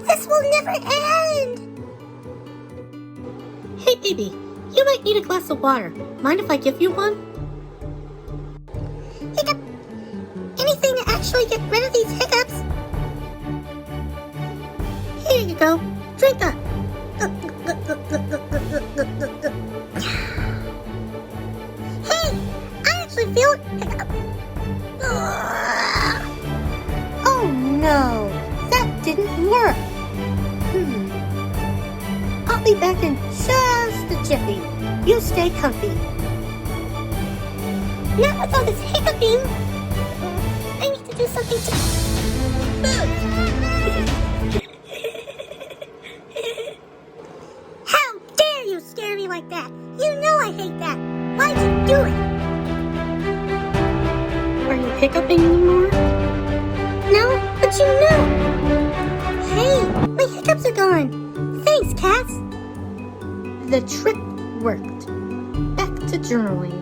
This will never end! Hey baby, you might need a glass of water. Mind if I give you one? Hiccup! Anything to actually get rid of these hiccups? Here you go. Drink that. Hey! I actually feel hiccup. Oh no, that didn't work. I'll be back in just a jiffy. You stay comfy. Not with all this hiccuping. I need to do something to... How dare you scare me like that? You know I hate that. Why'd you do it? Are you hiccuping anymore? No, but you know. Hey, my hiccups are gone. Thanks, Cass. The trick worked. Back to journaling.